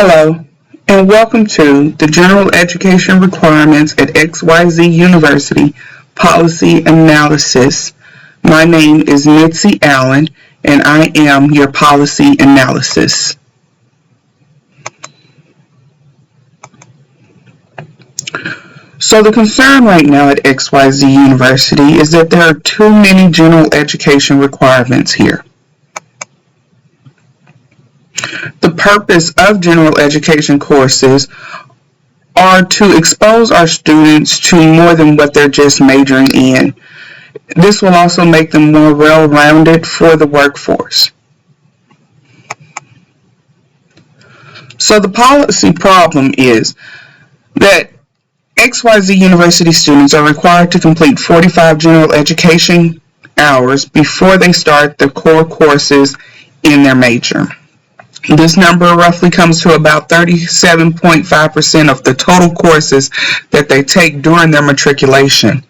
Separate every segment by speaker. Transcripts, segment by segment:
Speaker 1: Hello, and welcome to the General Education Requirements at XYZ University Policy Analysis. My name is Mitzi Allen, and I am your Policy Analysis. So the concern right now at XYZ University is that there are too many general education requirements here. The purpose of general education courses are to expose our students to more than what they're just majoring in. This will also make them more well-rounded for the workforce. So the policy problem is that XYZ University students are required to complete 45 general education hours before they start the core courses in their major. This number roughly comes to about 37.5% of the total courses that they take during their matriculation.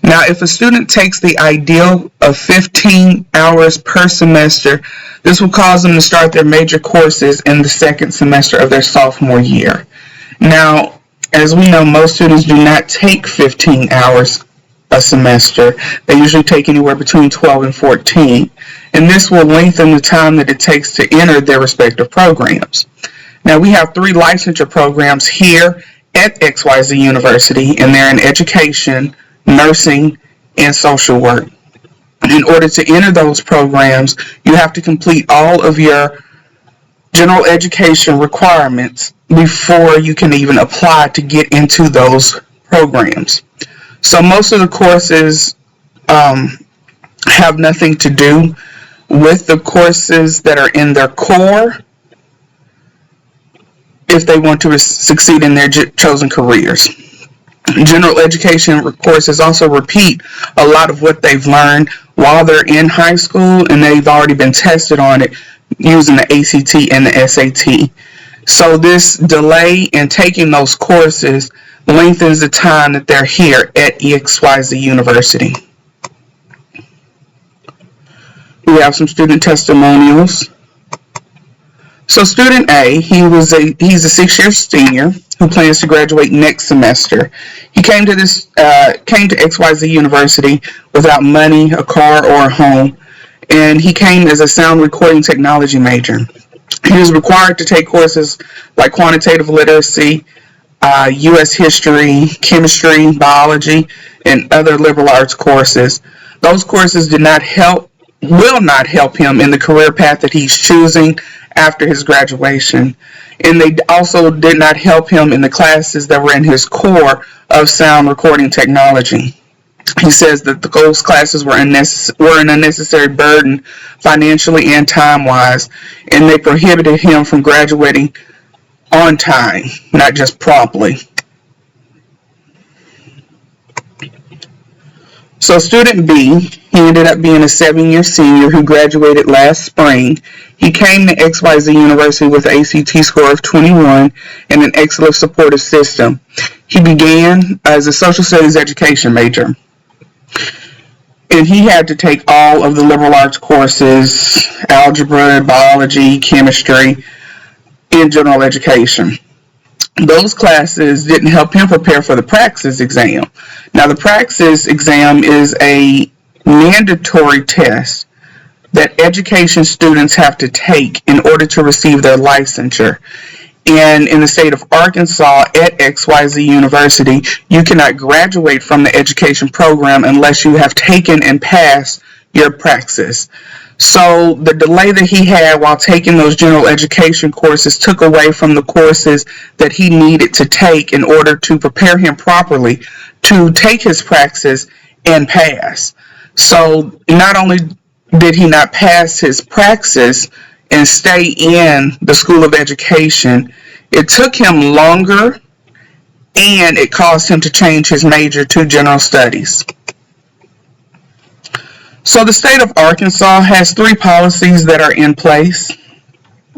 Speaker 1: Now, if a student takes the ideal of 15 hours per semester, this will cause them to start their major courses in the second semester of their sophomore year. Now, as we know, most students do not take 15 hours a semester. They usually take anywhere between 12 and 14. And this will lengthen the time that it takes to enter their respective programs. Now, we have 3 licensure programs here at XYZ University, and they're in education, nursing, and social work. In order to enter those programs, you have to complete all of your general education requirements before you can even apply to get into those programs. So most of the courses have nothing to do with the courses that are in their core if they want to succeed in their chosen careers. General education courses also repeat a lot of what they've learned while they're in high school, and they've already been tested on it using the ACT and the SAT. So this delay in taking those courses lengthens the time that they're here at XYZ University. We have some student testimonials. So student A, he's a 6-year senior who plans to graduate next semester. He came to XYZ University without money, a car, or a home, and he came as a sound recording technology major. He was required to take courses like quantitative literacy, U.S. history, chemistry, biology, and other liberal arts courses. Those courses will not help him in the career path that he's choosing after his graduation. And they also did not help him in the classes that were in his core of sound recording technology. He says that those classes were an unnecessary burden financially and time-wise, and they prohibited him from graduating on time, not just promptly. So student B, he ended up being a 7-year senior who graduated last spring. He came to XYZ University with an ACT score of 21 and an excellent supportive system. He began as a social studies education major, and he had to take all of the liberal arts courses, algebra, biology, chemistry, in general education. Those classes didn't help him prepare for the praxis exam. Now, the praxis exam is a mandatory test that education students have to take in order to receive their licensure. And in the state of Arkansas at XYZ University, you cannot graduate from the education program unless you have taken and passed your praxis. So the delay that he had while taking those general education courses took away from the courses that he needed to take in order to prepare him properly to take his praxis and pass. So not only did he not pass his praxis and stay in the School of Education, it took him longer and it caused him to change his major to general studies. So the state of Arkansas has 3 policies that are in place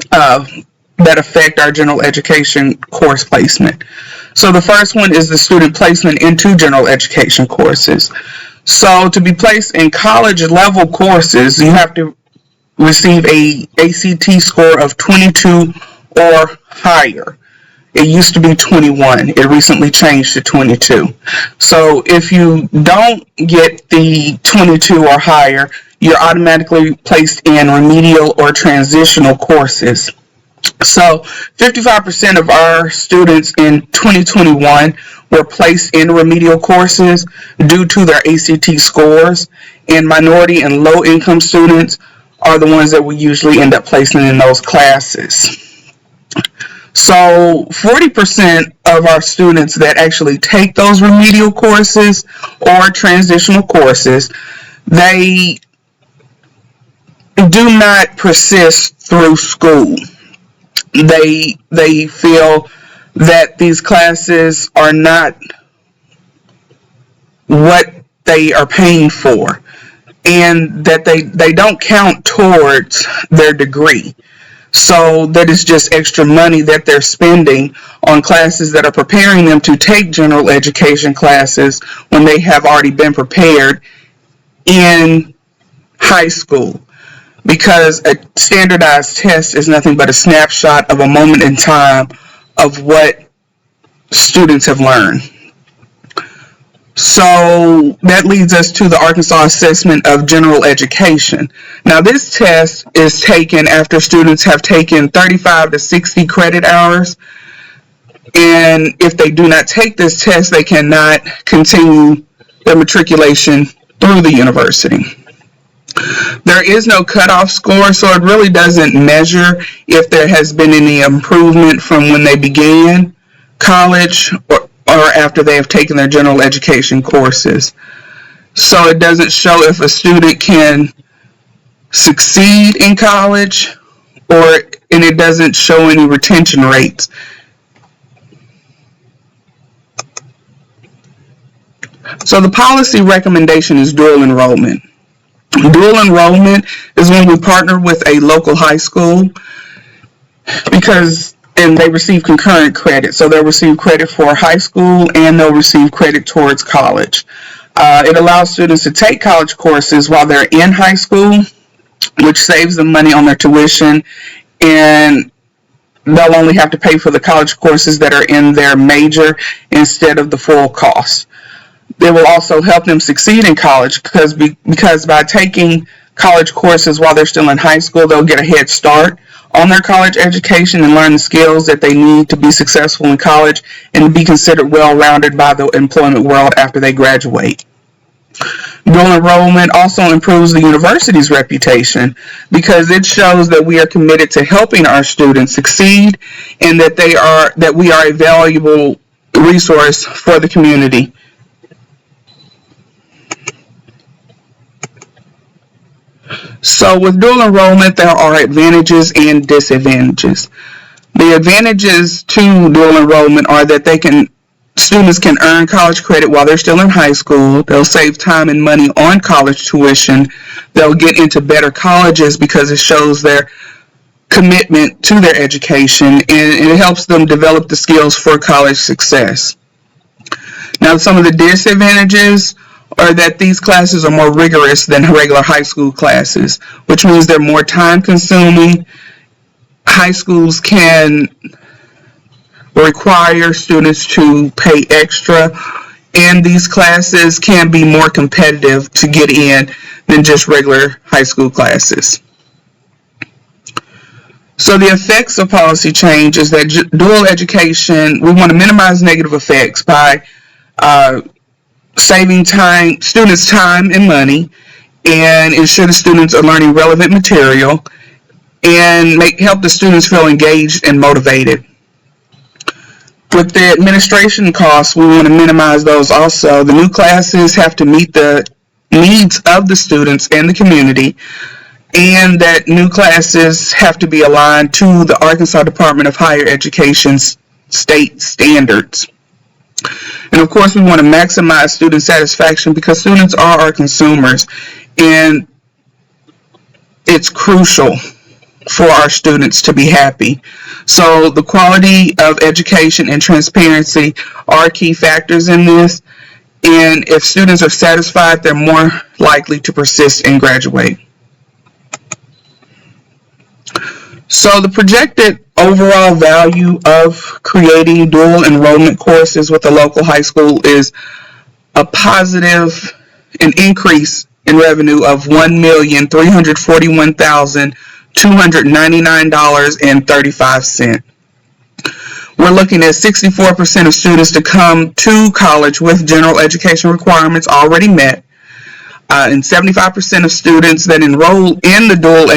Speaker 1: that affect our general education course placement. So the first one is the student placement into general education courses. So to be placed in college level courses, you have to receive a ACT score of 22 or higher. It used to be 21. It recently changed to 22. So if you don't get the 22 or higher, you're automatically placed in remedial or transitional courses. So 55% of our students in 2021 were placed in remedial courses due to their ACT scores, and minority and low income students are the ones that we usually end up placing in those classes. So 40% of our students that actually take those remedial courses or transitional courses, they do not persist through school. They feel that these classes are not what they are paying for, and that they don't count towards their degree. So that is just extra money that they're spending on classes that are preparing them to take general education classes when they have already been prepared in high school. Because a standardized test is nothing but a snapshot of a moment in time of what students have learned. So that leads us to the Arkansas Assessment of General Education. Now this test is taken after students have taken 35 to 60 credit hours, and if they do not take this test, they cannot continue their matriculation through the university. There is no cutoff score, so it really doesn't measure if there has been any improvement from when they began college or after they have taken their general education courses. So it doesn't show if a student can succeed in college, and it doesn't show any retention rates. So the policy recommendation is dual enrollment. Dual enrollment is when we partner with a local high school and they receive concurrent credit. So they'll receive credit for high school and they'll receive credit towards college. It allows students to take college courses while they're in high school, which saves them money on their tuition, and they'll only have to pay for the college courses that are in their major instead of the full cost. It will also help them succeed in college because by taking college courses while they're still in high school, they'll get a head start on their college education and learn the skills that they need to be successful in college and be considered well-rounded by the employment world after they graduate. Dual enrollment also improves the university's reputation because it shows that we are committed to helping our students succeed and that we are a valuable resource for the community. So with dual enrollment, there are advantages and disadvantages. The advantages to dual enrollment are that students can earn college credit while they're still in high school. They'll save time and money on college tuition. They'll get into better colleges because it shows their commitment to their education, and it helps them develop the skills for college success. Now, some of the disadvantages are that these classes are more rigorous than regular high school classes, which means they're more time consuming. High schools can require students to pay extra, and these classes can be more competitive to get in than just regular high school classes. So the effects of policy change is that dual education, we want to minimize negative effects by saving students time and money, and ensure the students are learning relevant material, and help the students feel engaged and motivated. With the administration costs, we want to minimize those also. The new classes have to meet the needs of the students and the community, and that new classes have to be aligned to the Arkansas Department of Higher Education's state standards. And of course, we want to maximize student satisfaction because students are our consumers, and it's crucial for our students to be happy. So the quality of education and transparency are key factors in this, and if students are satisfied, they're more likely to persist and graduate. So the projected overall value of creating dual enrollment courses with a local high school is an increase in revenue of $1,341,299.35. We're looking at 64% of students to come to college with general education requirements already met, and 75% of students that enroll in the dual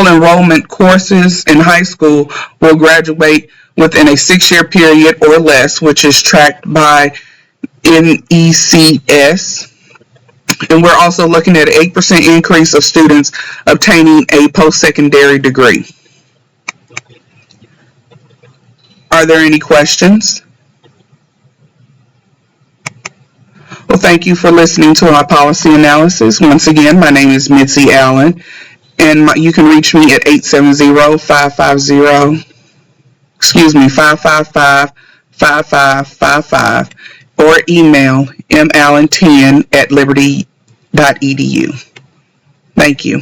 Speaker 1: enrollment courses in high school will graduate within a 6-year period or less, which is tracked by NECS. And we're also looking at an 8% increase of students obtaining a post-secondary degree. Are there any questions? Well, thank you for listening to our policy analysis. Once again, my name is Mitzi Allen, and you can reach me at 555-5555 or email mallen10@liberty.edu. Thank you.